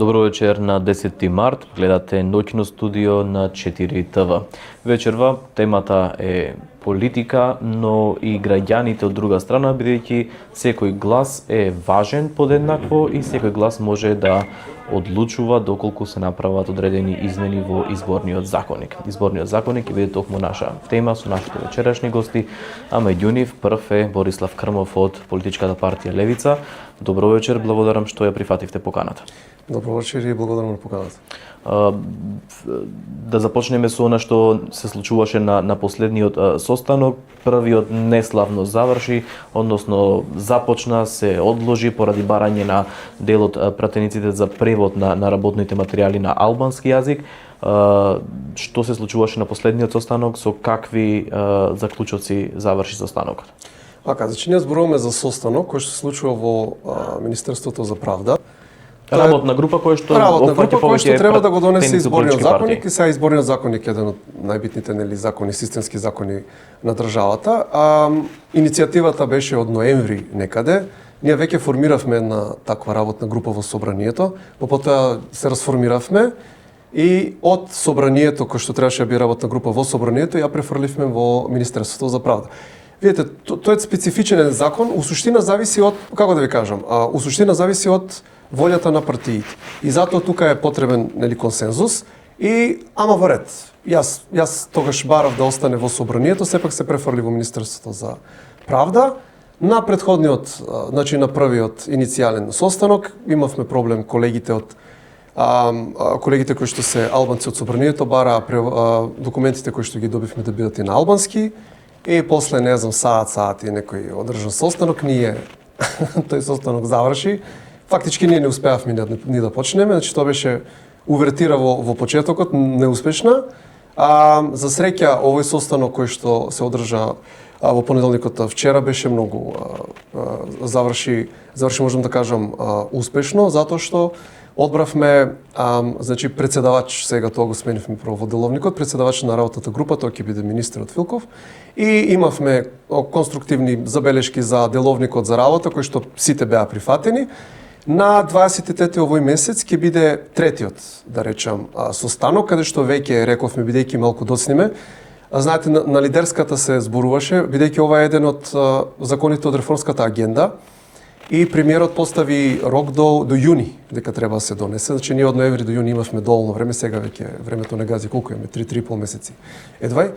Добро вечер на 10 март, гледате Ноќно студио на 4 ТВ. Вечерва темата е политика, но и граѓаните од друга страна, бидејќи секој глас е важен подеднакво и секој глас може да одлучува доколку се направат одредени измени во изборниот законник. Изборниот законник ќе биде токму наша тема со нашите вечерашни гости, а меѓу нив прв е Борислав Крмов од политичката партија Левица. Добро вечер, благодарам што ја прифативте поканата. Добро вечер и благодарам на поканата. Да започнеме со она што се случуваше на последниот состанок. Првиот неславно заврши, односно започна, се одложи поради барање на дел од пратениците за превод на работните материјали на албански јазик. Што се случуваше на последниот состанок, со какви заклучоци заврши состанокот? Значи ние зборуваме за состанок кој што се случува во Министерството за правда. Работна група која што треба да го донесе изборниот законник, и сега изборниот законник е еден од најбитните закони, системски закони на државата. Иницијативата беше од ноември некаде. Ние веќе формиравме една таква работна група во собранието, потоа се расформиравме и од собранието кој што требаше да биде работна група во собранието ја префрливме во Министерството за правда. Видете, тој е специфичен закон, у суштина зависи од, како да ви кажам, у суштина зависи од волјата на партиите. И затоа тука е потребен консензус и ама во ред. Јас тогаш барав да остане во собранието, сепак се префрли во Министерството за правда. На претходниот, значи на првиот иницијален состанок имавме проблем колегите кои што се албанци од собранието бараа документите кои што ги добивме да бидат и на албански. И после, не знам, саат и некој одржан состанок, ние тој состанок заврши. Фактички ние не успеавме ни да почнеме, значи тоа беше увертира во почетокот, неуспешна. За среќа, овој состанок кој што се одржа во понеделникот вчера беше многу заврши можам да кажам успешно, затоа што одбравме, значи председавач, сега тоа го сменивме прво во деловникот, председавач на работната група, тој ќе биде министерот Филков, и имавме конструктивни забелешки за деловникот за работа, кои што сите беа прифатени. На 23 овој месец ќе биде третиот, да речам, состанок, каде што веќе рековме, бидејќи малку доцниме. Знаете, на лидерската се зборуваше, бидејќи ова е еден од законите од реформската агенда, и премиерот постави рок до јуни дека треба да се донесе. Значи ние од ноември до јуни имавме доволно време, сега веќе времето не гази, колку имаме, 3,5 месеци едвај.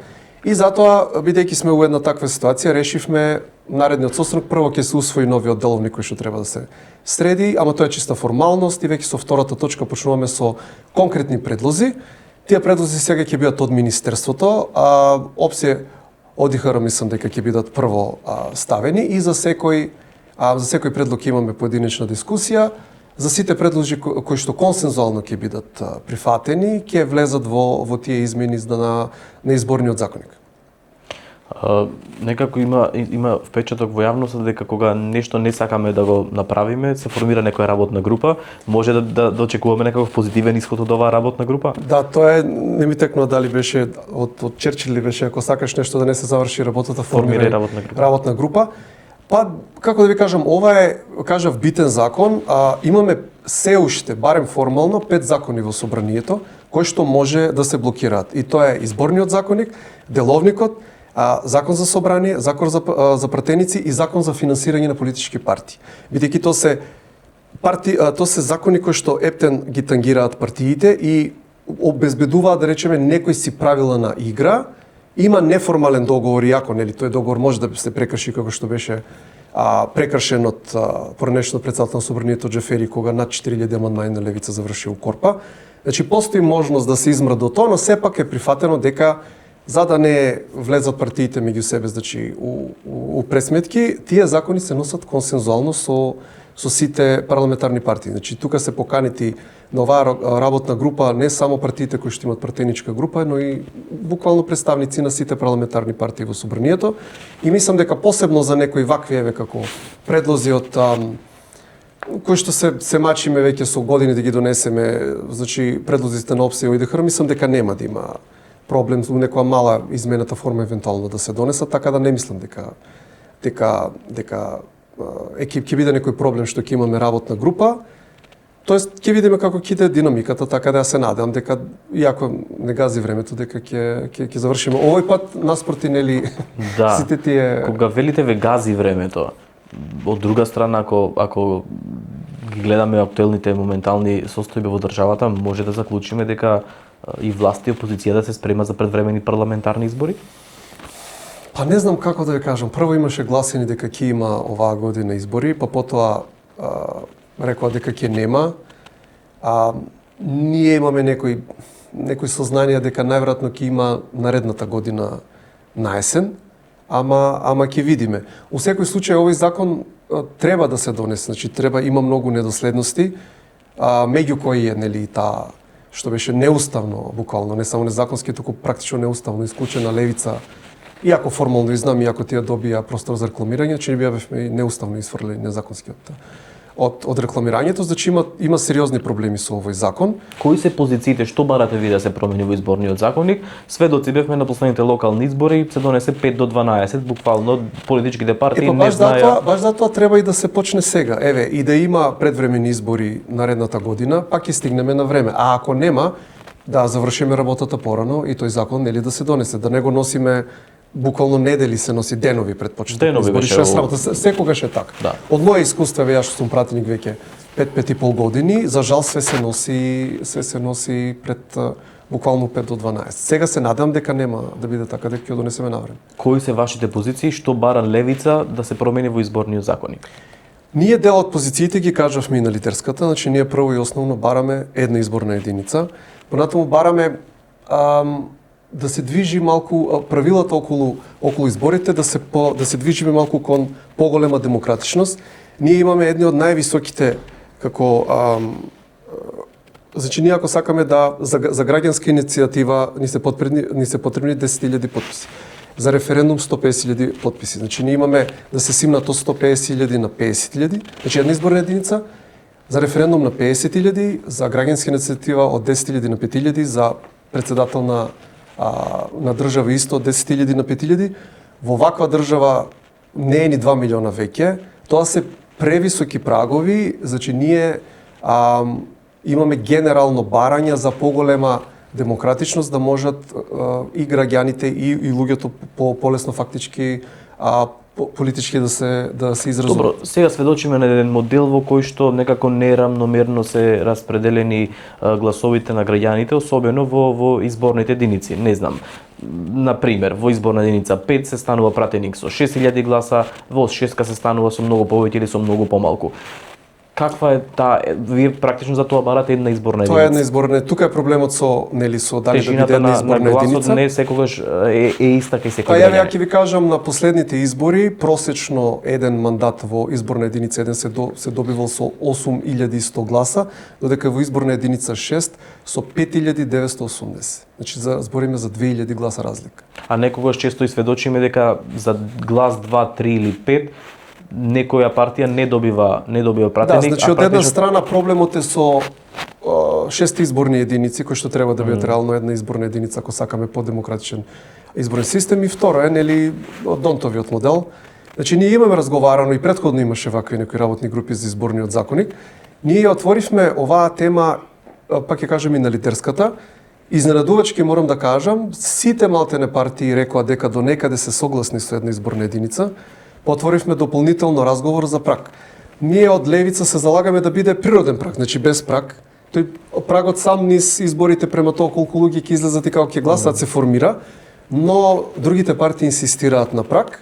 И затоа, бидејќи сме во една таква ситуација, решивме наредниот состанок прво ќе се усвои новиот деловник кој што треба да се среди, ама тоа е чиста формалност и веќе со втората точка почнуваме со конкретни предлози. Тие предлози сега ќе бидат од министерството, опсија од ИХР мислам дека ќе бидат прво ставени и за секој предлог имаме поединечна дискусија. За сите предлози кои што консензуално ќе бидат прифатени, ќе влезат во тие измени на изборниот законник. Некако има впечаток во јавноста дека кога нешто не сакаме да го направиме, се формира некоја работна група, може да очекуваме некаков позитивен исход од оваа работна група? Да, тоа е, не ми текнува дали беше од Черчил ли беше, ако сакаш нешто да не се заврши работата, формирај работна група. Како да ви кажам, ова е, кажав, битен закон, имаме се уште, барем формално, 5 закони во собранието, кои што може да се блокираат. И тоа е изборниот законник, деловникот, закон за собрание, закон за пратеници и закон за финансирање на политички партии. Бидејќи тоа се закони кои што ептен ги тангираат партиите и обезбедуваат, да речеме, некои си правила на игра. Има неформален договор, иако тој договор може да се прекрши, како што беше прекршен од поранешниот председател на собранието Џефери, кога над 4000 амандмани на Левица заврши у Корпа. Значи постои можност да се измра до тоа, но сепак е прифатено дека за да не влезат партиите меѓу себе, значи у пресметки, тие закони се носат консензуално со сите парламентарни партии. Значи тука се поканети на оваа работна група не само партиите кои што имат пратеничка група, но и буквално представници на сите парламентарни партии во собранието. И мислам дека посебно за некои вакви како предлози од кои што се мачиме веќе со години да ги донесеме, значи предлозите на опсија и ОДХР, мислам дека нема да има проблем во некоја мала измената форма евентуално да се донесат, така да не мислам дека ќе биде некој проблем што ќе имаме работна група. Тоест ќе видиме како ќе иде динамиката, така да ја се надевам дека иако не гази времето дека ќе завршиме овој пат наспроти нели Да. сите тие Кога велите ве гази времето, од друга страна ако ги гледаме актуелните моментални состојби во државата, може да заклучиме дека и власта и опозицијата се спрема за предвремени парламентарни избори? Па не знам како да ви кажам. Прво имаше гласини дека ќе има оваа година избори, па потоа рекоа дека ќе нема. Ние имаме некои сознанија дека најверојатно ќе има наредната година на есен, ама ќе видиме. У секој случај овој закон треба да се донесе, значи има многу недоследности, меѓу кои е нели таа што беше неуставно буквално, не само незаконски, туку практично неуставно исклучена левица. Иако формално знам, иако тие добија простор за рекламирање, че бевме и неуставно исфрлени незаконски од рекламирањето, значи има сериозни проблеми со овој закон. Кои се позициите, што барате ви да се промени во изборниот законник? Сведоци бевме на последните локални избори, се донесе 5 до 12, буквално политичките партии не знаеа. Баш затоа треба и да се почне сега. Еве, и да има предвремени избори наредната година, пак ќе стигнеме на време. А ако нема, да завршиме работата порано и тој закон нели да се донесе, да не го носиме буквално недели, се носи денови пред почеток на избори, што е срамота, секогаш е така. Да. Од моја искуство, јас што сум пратеник веќе 5-5,5 години, за жал све се носи пред буквално 5 до 12. Сега се надам дека нема да биде така, дека ќе донесеме навреме. Кои се вашите позиции, што бара левица да се промени во изборниот законник? Ние дел од позициите ги кажавме и на лидерската, значи ние прво и основно бараме една изборна единица, понатаму бараме да се движи малку правилата околу изборите, да се движиме малку кон поголема демократичност. Ние имаме едни од највисоките значи ние ако сакаме да за граѓанска иницијатива ни се потребни 10.000 потписи. За референдум 150.000 потписи. Значи ние имаме да се симнат од 150.000 на 50.000, значи една изборна единица. За референдум на 50.000, за граѓанска иницијатива од 10.000 на 5.000, за председател на држава исто 10.000 на 5.000. Во ваква држава не е ни 2 милиона веќе. Тоа се превисоки прагови, значи ние имаме генерално барање за поголема демократичност, да можат и граѓаните и луѓето полесно фактички политички да се изразуваат. Добро, сега сведочиме на еден модел во кој што некако неравномерно се распределени гласовите на граѓаните, особено во изборните единици. Не знам, на пример, во изборна единица 5 се станува пратеник со 6.000 гласа, во 6 се станува со многу повеќе или со многу помалку. Каква е вие практично за тоа барате една изборна единица? Тоа е една изборна, тука е проблемот со дали да биде една изборна на единица. Не секогаш е иста кај секој граѓанин. граѓанин. Ја ќе ви кажам, на последните избори просечно еден мандат во изборна единица еден се добивал со 8.100 гласа, додека во изборна единица 6 со 5.980. Значи збориме за 2.000 гласа разлика. А некогаш често и сведочиме дека за глас 2, 3 или 5 некоја партија не добива пратеник. Да, значи од една страна проблемот е со 6 изборни единици кои што треба да бидат реално една изборна единица ако сакаме подемократичен изборен систем, и второ е нели Донтовиот модел. Значи ние имаме разговарано и претходно имаше вакви некои работни групи за изборниот законник. Ние ја отворивме оваа тема, пак ќе кажам и на лидерската. Изненадувачки морам да кажам, сите малтене партии рекоа дека до некаде се согласни со една изборна единица. Потворивме дополнително разговор за праг. Ние од левица се залагаме да биде природен праг, значи без праг. Тој прагот сам низ изборите према тоа колку луѓе ќе излезат и како ќе гласат се формира, но другите партии инсистираат на праг.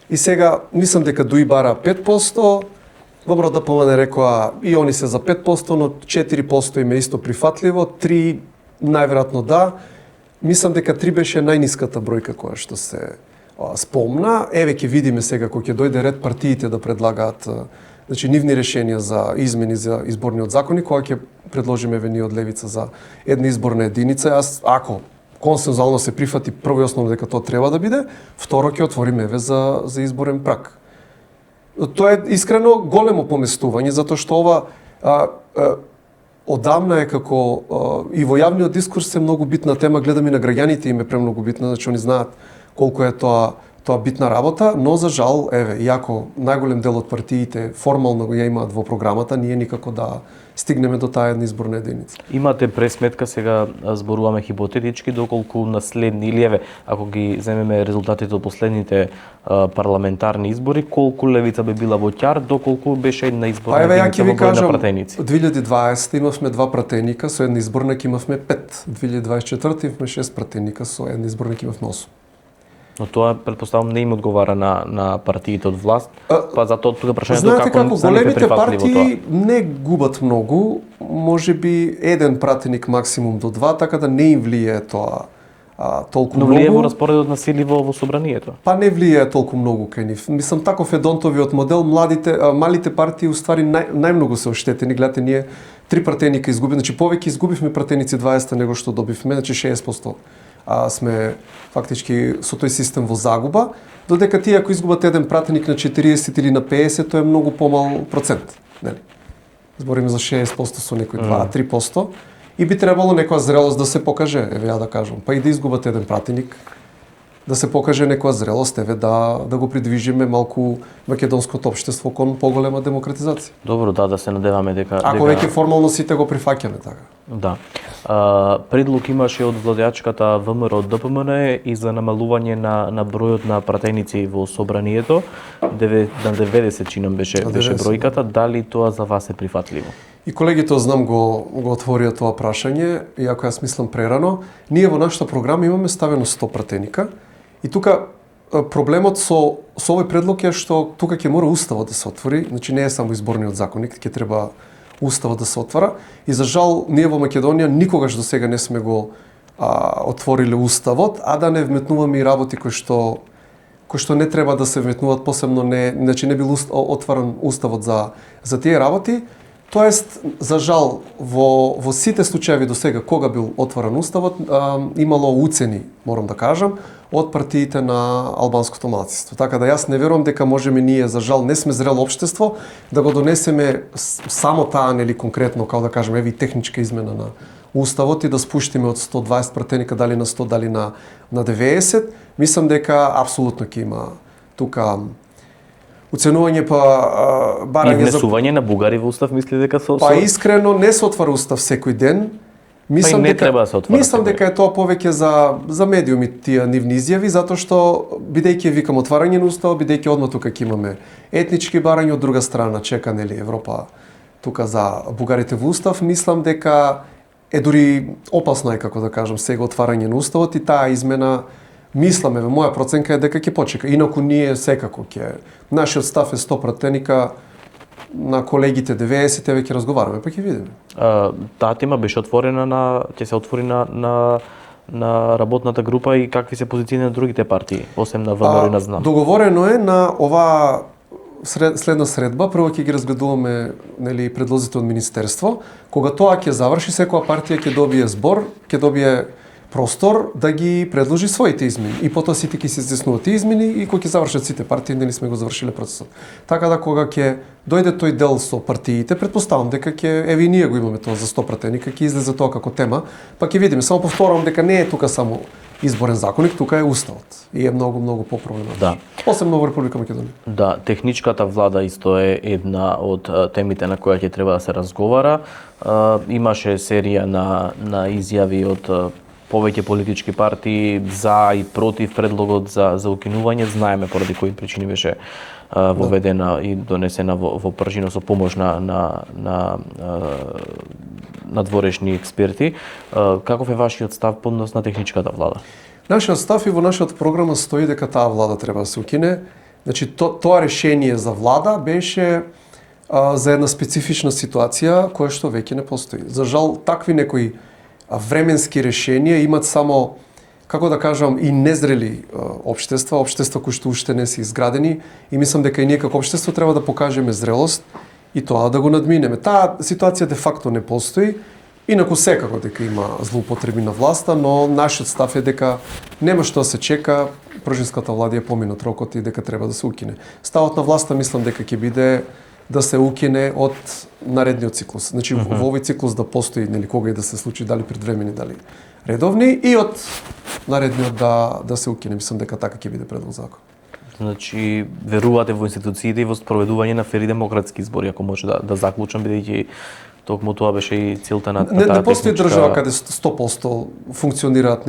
И сега мислам дека ДУИ бара 5%, добро да помане рекоа и они се за 5%, но 4% им е исто прифатливо, 3 најверојатно да. Мислам дека 3 беше најниската бројка која што се спомна. Еве ќе видиме сега кога ќе дојде ред партиите да предлагаат значи нивни решенија за измени за изборниот законник, кога ќе предложиме ние од левица за една изборна единица. Јас ако консензуално се прифати прво и основно дека тоа треба да биде, второ ќе отвориме еве за изборен праг. Тоа е искрено големо поместување затоа што ова одамна е како и во јавниот дискурс е многу битна тема, гледам и на граѓаните им е премногу битна, значи они знаат колку е тоа битна работа, но за жал, еве, иако најголем дел од партиите формално ја имаат во програмата, ние никако да стигнеме до таа една изборна единица. Имате пресметка, сега зборуваме хипотетички, доколку наследни или еве, ако ги земеме резултатите од последните парламентарни избори, колку левица би била во ќар, доколку беше една изборна единица во број на пратеници? 2020 имавме 2 пратеника, со една изборник имавме 5. 2024 имавме 6 пратеника, со една изборник имавме 8. Но тоа, предпоставам, не им одговара на партиите од власт, па затоа тука прашањето знаете како за нив е големите прифатливо тоа. партии не губат многу, може би еден пратеник максимум до 2, така да не им влијае тоа толку Но многу. влијае во распоредот на сили во собранието. Па не влијае толку многу кај нив. Мислам, таков е Донтовиот модел, малите партии уствари најмногу се оштетени. Гледате, ние 3 пратеника изгубивме, значи повеќе изгубивме пратеници 20 него што добивме, значи 60% сме фактички со тој систем во загуба, додека тие ако изгубат еден пратеник на 40 или на 50, тоа е многу помал процент, нели? Збориме за 60% со некои 2-3%. И би требало некоја зрелост да се покаже, еве ја да кажам, па и да изгубат еден пратеник, да се покаже некоја зрелост, еве да го придвижиме малку македонското општество кон поголема демократизација. Добро, да се надеваме дека Ако веќе формално сите го прифаќаме така. Да. Предлог имаше од владеачката ВМРО ДПМН и за намалување на бројот на пратеници во собранието, на 90 чинам беше бројката, дали тоа за вас е прифатливо? И колегите, знам, го отворија тоа прашање, иако јас мислам прерано. Ние во нашата програма имаме ставено 100 пратеника и тука проблемот со овој предлог е што тука ќе мора уставот да се отвори, значи не е само изборниот законник, ќе треба уставот да се отвара и за жал ние во Македонија никогаш до сега не сме го отвориле уставот, а да не вметнуваме и работи кои што не треба да се вметнуваат, посебно значи не бил отворен уставот за тие работи. Тоест, за жал, во сите случаи до сега, кога бил отворен уставот, имало уцени, морам да кажам, од партиите на албанското малцинство. Така да јас не верувам дека можеме ние, за жал, не сме зрело општество, да го донесеме само таа, нели конкретно, како да кажем, еве и техничка измена на уставот и да спуштиме од 120 пратеника дали на 100, дали на 90. Мислам дека апсолутно ќе има тука уценување барање за внесување на бугари во устав, мисли дека Па искрено не се отвара устав секој ден. Мислам дека треба да се отвара. Мислам дека е тоа повеќе за медиуми тие нивни изјави, затоа што бидејќи викам отварање на уставот, бидејќи одма тука ќе имаме етнички барања, од друга страна чека нели Европа тука за бугарите во устав, мислам дека е дури опасно како да кажам сега отварање на уставот и таа измена. Мислам, моја проценка е дека ќе почека. Инаку ние секако ќе нашиот став е 100 пратеника, на колегите 90 еве ќе разговараме, па ќе видиме. Таа тема беше отворена ќе се отвори на работната група и какви се позиции на другите партии, освен на ВМРО и на ЗНАМ. Договорено е на оваа следна средба, прво ќе ги разгледуваме нели предлозите од министерство. Кога тоа ќе заврши, секоја партија ќе добие збор, ќе добие простор да ги предложи своите измени. И потоа сите ќе се изјаснуваат тие измени и кога ќе завршат сите партии, нели сме го завршиле процесот. Така да кога ќе дојде тој дел со партиите, претпоставам дека еве и ние го имаме тоа за 100 пратеника, ќе излезе тоа како тема, па ќе видиме. Само повторувам дека не е тука само изборен законник, тука е уставот и е многу попроблематичен. Да. Посебно во Република Македонија. Да, техничката влада исто е една од темите на која ќе треба да се разговара. Имаше серија на изјави од повеќе политички партии за и против предлогот за укинување. Знаеме поради кои причини беше воведена и донесена во пржина со помош на надворешни експерти. Каков е вашиот став по однос на техничката влада? Нашиот став и во нашата програма стои дека таа влада треба да се укине. Значи тоа решение за влада беше за една специфична ситуација која што веќе не постои. За жал такви некои временски решенија имат само, како да кажам, и незрели општества кои што уште не се изградени и мислам дека и ние како општество треба да покажеме зрелост и тоа да го надминеме. Таа ситуација де факто не постои, инаку секако дека има злоупотреби на власта, но нашиот став е дека нема што се чека, пржинската влада е поминат рокот и дека треба да се укине. Ставот на власта мислам дека ќе биде да се укине од наредниот циклус. Значи во овој циклус да постои нели кога и да се случи, дали предвремени, дали редовни, и од наредниот да се укине. Мислам дека така ќе биде предлог закон. Значи верувате во институциите и во спроведување на фери демократски избори, ако може да заклучам, бидејќи Токму тоа беше и целта на Не, таа не постои техничка... држава каде 100% функционираат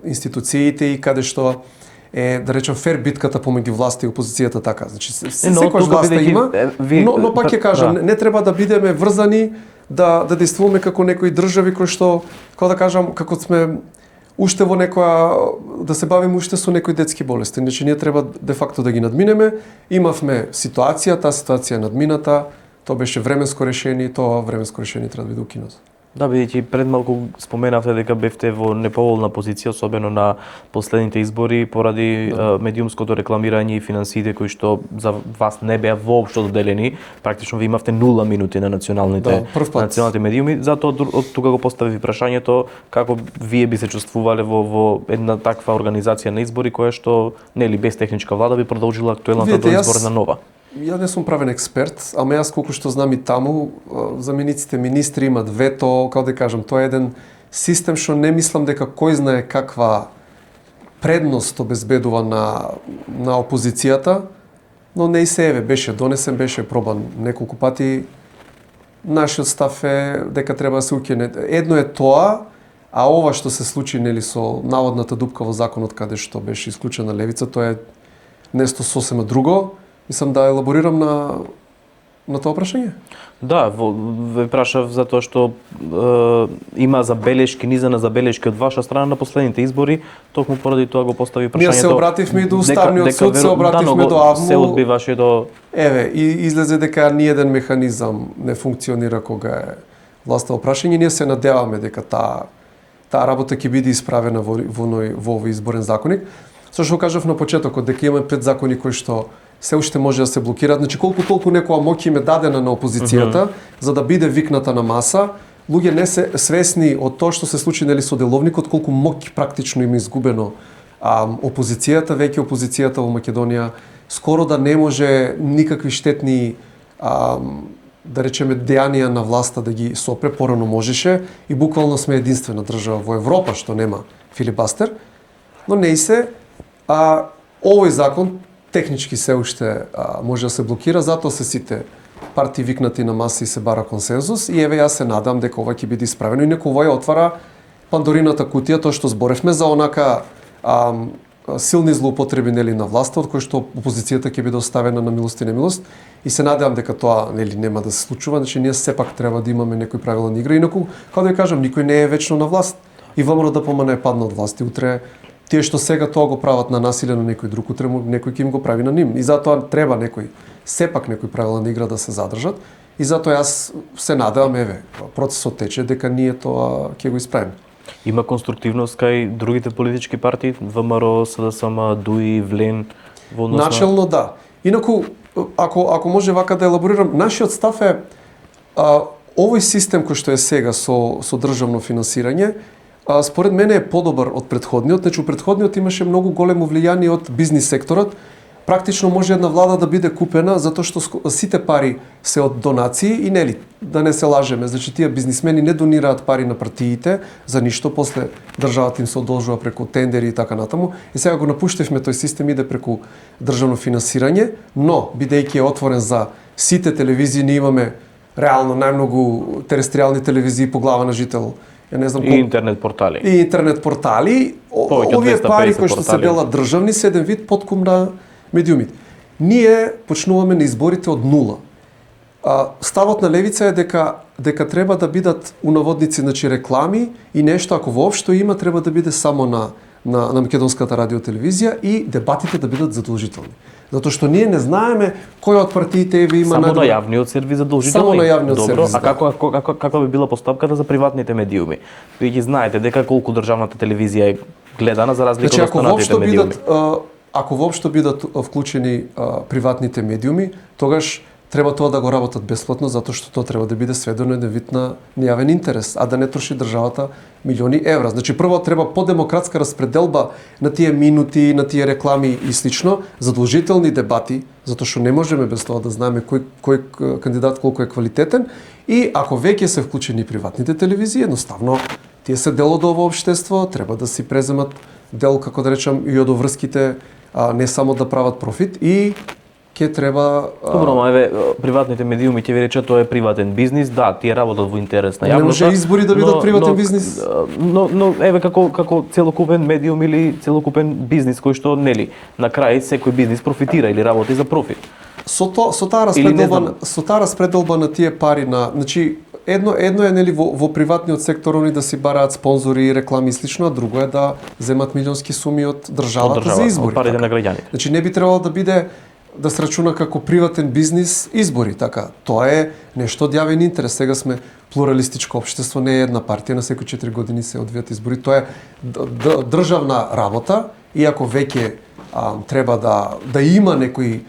институциите и каде што да речем фер битката помеѓу власта и опозицијата така. Значи секојаш власта има, но пак ќе кажам, не треба да бидеме врзани да действуваме како некои држави кои што, како да кажам, како сме уште во некоја да се бавиме уште со некои детски болести. Значи ние треба де факто да ги надминеме. Имавме ситуација, таа ситуација е надмината. Тоа беше временско решение, тоа временско решение треба да биде укинато. Да, бидејќи пред малку споменавте дека бевте во неповолна позиција, особено на последните избори, поради медиумското рекламирање и финансиите кои што за вас не беа воопшто доделени. Практично ви имавте 0 минути на националните медиуми. Затоа од тука го постави прашањето како вие би се чувствувале во една таква организација на избори која што нели без техничка влада би продолжила актуелната доизборна нова. Ја не сум правен експерт, ама јас колку што знам и таму, замениците министри имат вето, како да кажам, тоа е еден систем што не мислам дека кој знае каква предност обезбедува на опозицијата, но не и се еве, беше донесен, беше пробан неколку пати. Нашиот став е дека треба да се укине. Едно е тоа, а ова што се случи нели со наводната дупка во законот каде што беше исклучена левица, тоа е нешто сосема друго. Мислам да елаборирам на тоа прашање? Да, ве прашав затоа што има забелешки, низа на забелешки од ваша страна на последните избори, токму поради тоа го постави прашањето. Ние се обративме и до Уставниот суд, се обративме до АВМУ. Се одби вашето... Еве, и излезе дека ниеден механизам не функционира кога е власта во прашање. Ние се надеваме дека таа работа ќе биде исправена во овој изборен законник. Со што кажав на почетокот, дека имаме 5 закони кои што се уште може да се блокираат. Значи колку толку некоја моќ им е дадена на опозицијата за да биде викната на маса, луѓе не се свесни од тоа што се случи нели со деловникот, колку моќ практично им е изгубено опозицијата, веќе опозицијата во Македонија скоро да не може никакви штетни да речеме дејанија на власта да ги сопре, порано можеше и буквално сме единствена држава во Европа што нема филибастер, но не и се овој закон технички се уште може да се блокира, затоа се сите партии викнати на маса и се бара консензус и еве јас се надам дека ова ќе биде исправено и некој ова отвара Пандорината кутија, тоа што зборевме за онака силни злоупотреби нели на власта, од кои што опозицијата ќе биде оставена на милост и немилост и се надевам дека тоа нели нема да се случува, значи ние сепак треба да имаме некои правила на игра, инаку како да кажам, никој не е вечно на власт и ВМРО ДПМН е падна од власт и утре тие што сега тоа го прават на насилие на некој друг, утре некој ќе им го прави на ним. И затоа треба сепак некои правила на игра да се задржат. И затоа јас се надевам, еве, процесот тече дека ние тоа ќе го исправиме. Има конструктивност кај другите политички партии, ВМРО, СДСМ, ДУИ, ВЛЕН, во однос на... Начелно да. Инаку, ако може вака да елаборирам, нашиот став е овој систем кој што е сега со државно финансирање, според мене е подобар од претходниот. Значи, претходниот имаше многу големо влијание од бизнис секторот. Практично може една влада да биде купена затоа што сите пари се од донации и нели, да не се лажеме, значи тие бизнисмени не донираат пари на партиите за ништо, после државата им се одолжува преку тендери и така натаму. И сега го напуштивме тој систем, иде преку државно финансирање, но бидејќи е отворен за сите телевизии, ние имаме реално најмногу терестријални телевизии по глава на жител. Не знам, и интернет портали. И интернет портали. Овие пари кои што се делат државни се еден вид подкуп на медиумите. Ние почнуваме на изборите од нула. Ставот на левица е дека треба да бидат унаводници, значи реклами и нешто, ако воопшто има, треба да биде само на македонската радиотелевизија и дебатите да бидат задолжителни. Затоа што ние не знаеме кој од партиите ви има само на јавниот сервис задолжително. Само на јавниот сервис. Да. А каква би била постапката за приватните медиуми? Вие ги знаете дека колку државната телевизија е гледана за разлика од останатите медиуми. Ако воопшто бидат вклучени приватните медиуми, тогаш треба тоа да го работат бесплатно, затоа што тоа треба да биде сведено еден вид на нејавен интерес, а да не троши државата милиони евра. Значи прво треба подемократска распределба на тие минути, на тие реклами и слично, задолжителни дебати, затоа што не можеме без тоа да знаеме кој кандидат колку е квалитетен, и ако веќе се вклучени приватните телевизии, едноставно тие се дел од ово општество, треба да си преземат дел, како да речам, и од врските, не само да прават профит, и ќе треба Добро, ма еве приватните медиуми ќе ви речат тоа е приватен бизнис, да, тие работат во интерес на јавноста. Не може избори да бидат приватен бизнис. Но еве како целокупен медиум или целокупен бизнис кој што нели на крај секој бизнис профитира или работи за профит. Со таа распределба на тие пари значи едно е нели во приватниот сектор они да си бараат спонзори, реклами и слично, а друго е да земат милионски суми од државата за избори. Од парите на граѓаните. Значи не би требало да биде да се рачуна како приватен бизнис избори, така. Тоа е нешто од јавен интерес. Сега сме плуралистичко општество, не е една партија, на секои 4 години се одвијат избори. Тоа е државна работа, иако веќе треба да има некој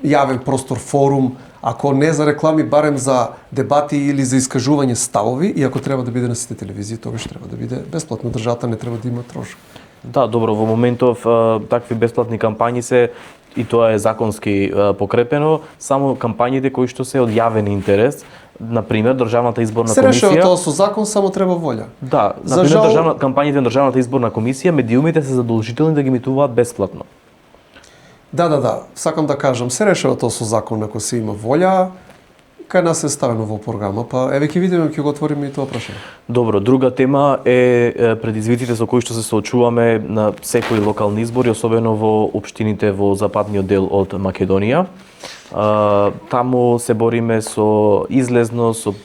јавен простор, форум, ако не за реклами, барем за дебати или за искажување ставови, и ако треба да биде на сите телевизии, тогаш треба да биде бесплатно. Државата не треба да има трошок. Да, добро, во моментов такви бесплатни кампањи се и тоа е законски покрепено, само кампањите кои што се од јавен интерес, например државната изборна комисија. Се решава тоа со закон, само треба волја. Да, например кампањите на државната изборна комисија, медиумите се задолжителни да ги емитуваат бесплатно. Да. Сакам да кажам, се решава тоа со закон ако се има волја. Кај нас е ставено во програма, па еве ќе видиме, ќе го отвориме и тоа прашање. Добро, друга тема е предизвиците со кои што се соочуваме на секои локални избори, особено во општините во западниот дел од Македонија. Таму се бориме со излезно, со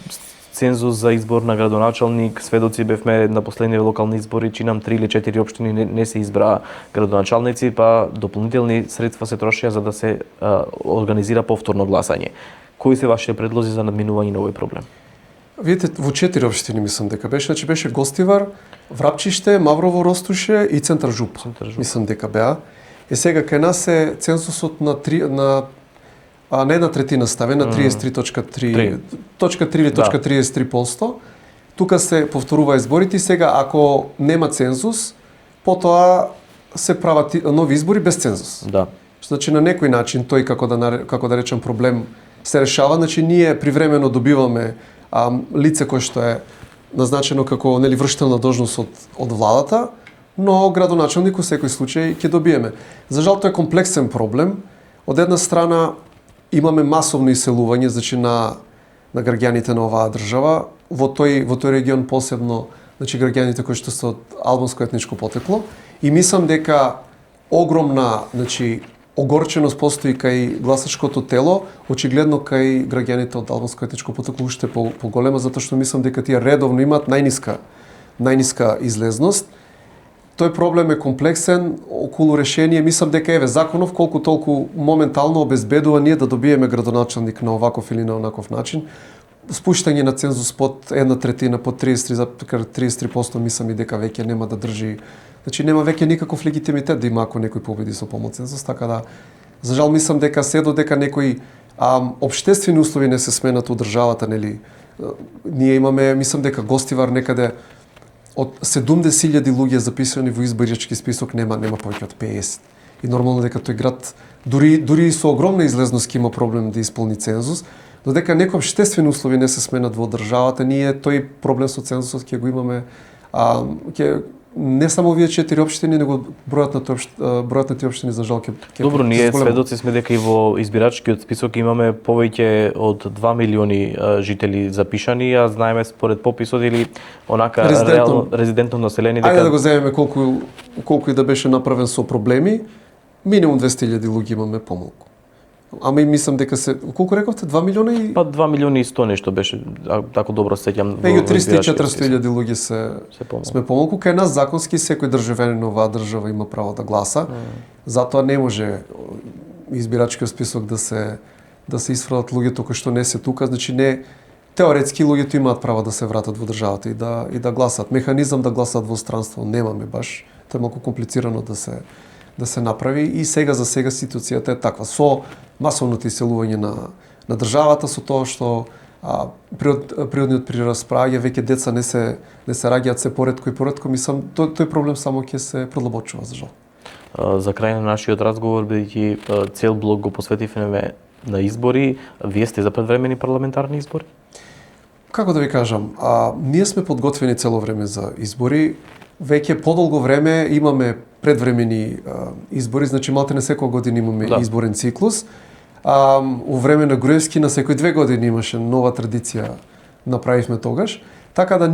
цензус за избор на градоначалник. Сведоци бевме на последните локални избори, чинам 3 или 4 општини не се избраа градоначалници, па дополнителни средства се трошија за да се организира повторно гласање. Кои се вашите предлози за надминување на овој проблем? Видите, во 4 општини мислам дека беше, значи беше Гостивар, Врапчиште, Маврово, Ростуше и Центар Жуп. Мислам дека беа. Сега кај нас е цензусот на не една третина ставе на 33.33%. Тука се повторува изборите. Сега ако нема цензус, потоа се прават нови избори без цензус. Да. Значи на некој начин тој како да речем проблем се решава, значи ние привремено добиваме лице кое што е назначено како нели вршителна должност од владата, но градоначалник во секој случај ќе добиеме. За жал тоа е комплексен проблем. Од една страна имаме масовно иселување, значи на граѓаните на оваа држава, во тој регион посебно, значи граѓаните кои што се од албанско етничко потекло, и мислам дека огромна, значи огорченост постои кај гласачкото тело, очигледно кај граѓаните од албанско етничко потекло уште поголема, затоа што мислам дека тие редовно имаат најниска излезност. Тој проблем е комплексен, околу решение, мислам дека еве законов колку толку моментално обезбедува ние да добиеме градоначалник на оваков или на онаков начин. Спуштање на цензус под една третина, под 33%, мислам и дека веќе нема да држи. Значи нема веќе никаков легитимитет да има ако некој победи со помал цензус, така да за жал мислам дека се додека некои општествени услови не се сменат у државата, нели ние имаме, мислам дека Гостивар некаде од 70.000 луѓе записани во изборички список нема повеќе од 50. И нормално дека тој град дури со огромна излезност има проблем да исполни цензус, додека некои општествени услови не се сменат во државата, ние тој проблем со цензусот ќе го имаме не само овие 4 општини, него бројот на тие општини за жал ќе Добро, ние сведоци сме дека и во избирачкиот список имаме повеќе од 2 милиони жители запишани, а знаеме според пописот или онака реално резидентно население дека Ајде да го земеме колку и да беше направен со проблеми, минимум 200.000 луѓе имаме помалку. Ама и мислам дека колку рековте 2 милиона и 2 милиони и 100 нешто беше, ако добро сеќам. Меѓу 300 и 400.000 луѓе сме помалку. Кај нас законски секој државјанин на оваа држава има право да гласа. Затоа не може избирачкиот список да се исфрлат луѓето кои што не се тука, значи не теоретски луѓето имаат право да се вратат во државата и да гласат. Механизам да гласат во странство немаме баш. Тоа е малку комплицирано да се направи и сега ситуацијата е таква. Со масовното иселување на државата, со тоа што природниот прираст праѓа, веќе деца не се раѓаат се поретко и поретко, мислам, тој проблем само ќе се продлабочува, за жал. За крај на нашиот разговор, бидејќи цел блок го посветивме на избори, вие сте за предвремени парламентарни избори? Како да ви кажам, ние сме подготвени цело време за избори. Веќе подолго време имаме предвремени избори, значи малте не секоја година имаме изборен циклус. У време на Груевски на секој 2 години имаше нова традиција, направивме тогаш. Така да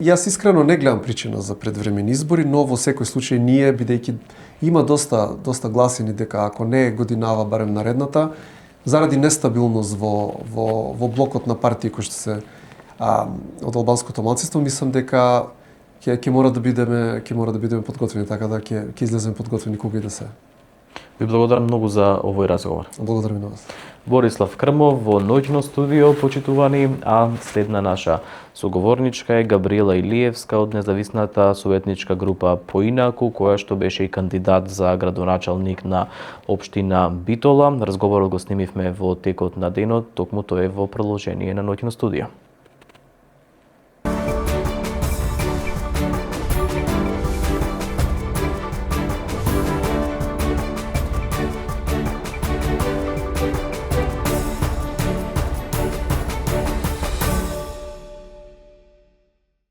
јас искрено не гледам причина за предвремени избори, но во секој случај ние, бидејќи има доста гласини дека ако не годинава барем наредната, заради нестабилност во блокот на партии кои што се од албанското малцинство, мислам дека ќе мора да бидеме подготвени, така да ќе излеземе подготвени кога и да се. Ви благодарам многу за овој разговор. Благодарам и на вас. Борислав Крмов во ноќно студио, почитувани, а следна наша соговорничка е Габриела Илиевска од независната советничка група Поинаку, која што беше и кандидат за градоначалник на општина Битола. Разговорот го снимивме во текот на денот, токму тоа е во продолжение на ноќно студио.